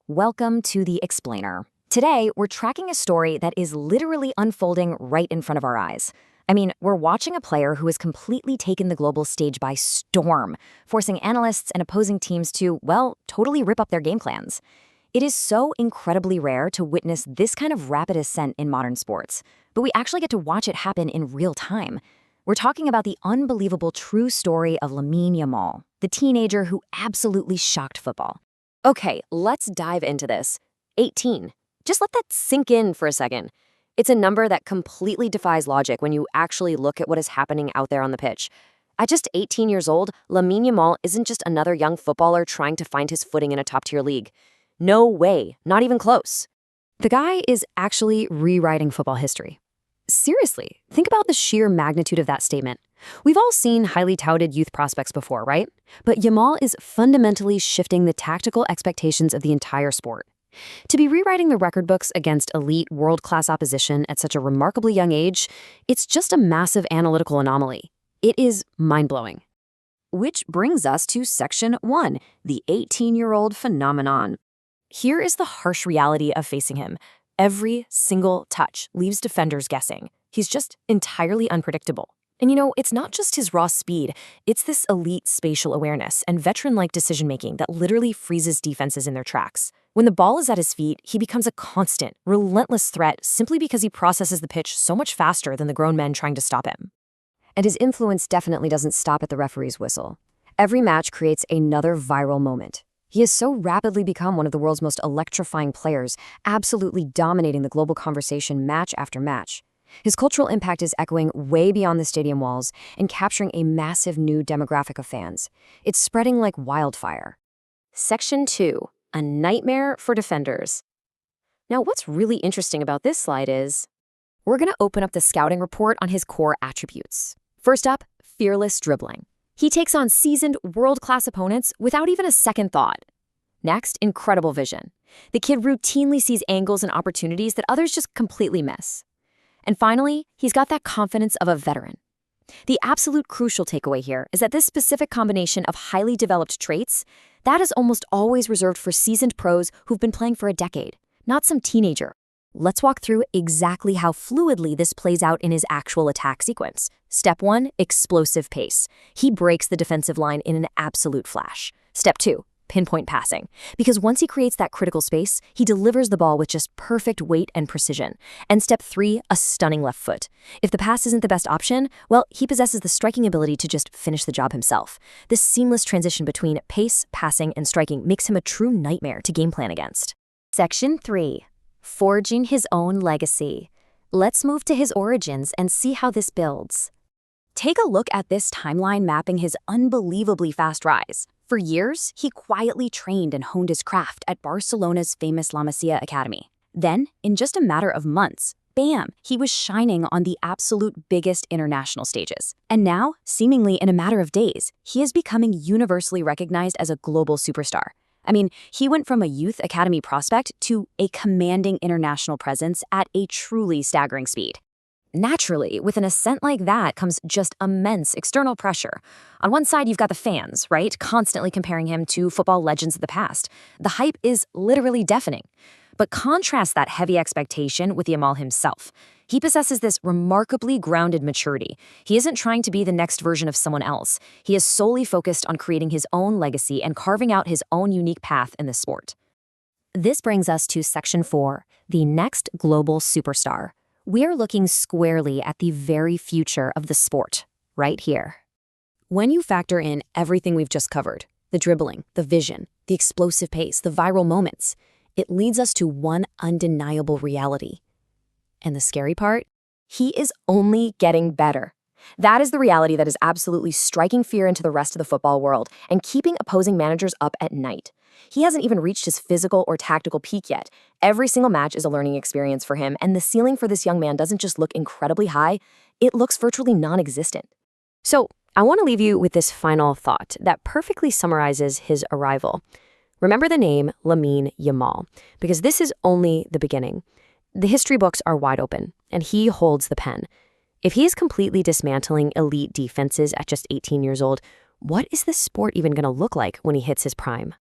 Welcome to The Explainer. Today, we're tracking a story that is literally unfolding right in front of our eyes. We're watching a player who has completely taken the global stage by storm, forcing analysts and opposing teams to, totally rip up their game plans. It is so incredibly rare to witness this kind of rapid ascent in modern sports, but we actually get to watch it happen in real time. We're talking about the unbelievable true story of Lamine Yamal, the teenager who absolutely shocked football. Okay, let's dive into this. 18. Just let that sink in for a second. It's a number that completely defies logic when you actually look at what is happening out there on the pitch. At just 18 years old, Lamine Yamal isn't just another young footballer trying to find his footing in a top-tier league. No way, not even close. The guy is actually rewriting football history. Seriously, think about the sheer magnitude of that statement. We've all seen highly touted youth prospects before, right? But Yamal is fundamentally shifting the tactical expectations of the entire sport. To be rewriting the record books against elite, world-class opposition at such a remarkably young age, it's just a massive analytical anomaly. It is mind-blowing. Which brings us to Section 1, the 18-year-old phenomenon. Here is the harsh reality of facing him. Every single touch leaves defenders guessing. He's just entirely unpredictable. And it's not just his raw speed, it's this elite spatial awareness and veteran-like decision-making that literally freezes defenses in their tracks. When the ball is at his feet, he becomes a constant, relentless threat simply because he processes the pitch so much faster than the grown men trying to stop him. And his influence definitely doesn't stop at the referee's whistle. Every match creates another viral moment. He has so rapidly become one of the world's most electrifying players, absolutely dominating the global conversation match after match. His cultural impact is echoing way beyond the stadium walls and capturing a massive new demographic of fans. It's spreading like wildfire. Section 2, a nightmare for defenders. Now, what's really interesting about this slide is we're going to open up the scouting report on his core attributes. First up, fearless dribbling. He takes on seasoned, world-class opponents without even a second thought. Next, incredible vision. The kid routinely sees angles and opportunities that others just completely miss. And finally, he's got that confidence of a veteran. The absolute crucial takeaway here is that this specific combination of highly developed traits, that is almost always reserved for seasoned pros who've been playing for a decade, not some teenager. Let's walk through exactly how fluidly this plays out in his actual attack sequence. Step 1, explosive pace. He breaks the defensive line in an absolute flash. Step 2, pinpoint passing. Because once he creates that critical space, he delivers the ball with just perfect weight and precision. And step 3, a stunning left foot. If the pass isn't the best option, he possesses the striking ability to just finish the job himself. This seamless transition between pace, passing, and striking makes him a true nightmare to game plan against. Section 3. Forging his own legacy. Let's move to his origins and see how this builds. Take a look at this timeline mapping his unbelievably fast rise. For years, he quietly trained and honed his craft at Barcelona's famous La Masia Academy. Then, in just a matter of months, bam, he was shining on the absolute biggest international stages. And now, seemingly in a matter of days, he is becoming universally recognized as a global superstar. He went from a youth academy prospect to a commanding international presence at a truly staggering speed. Naturally, with an ascent like that comes just immense external pressure. On one side, you've got the fans, right? Constantly comparing him to football legends of the past. The hype is literally deafening. But contrast that heavy expectation with Yamal himself. He possesses this remarkably grounded maturity. He isn't trying to be the next version of someone else. He is solely focused on creating his own legacy and carving out his own unique path in the sport. This brings us to Section 4, the next global superstar. We're looking squarely at the very future of the sport, right here. When you factor in everything we've just covered, the dribbling, the vision, the explosive pace, the viral moments, it leads us to one undeniable reality. And the scary part? He is only getting better. That is the reality that is absolutely striking fear into the rest of the football world and keeping opposing managers up at night. He hasn't even reached his physical or tactical peak yet. Every single match is a learning experience for him, and the ceiling for this young man doesn't just look incredibly high, it looks virtually non-existent. So, I want to leave you with this final thought that perfectly summarizes his arrival. Remember the name Lamine Yamal, because this is only the beginning. The history books are wide open, and he holds the pen. If he is completely dismantling elite defenses at just 18 years old, what is this sport even going to look like when he hits his prime?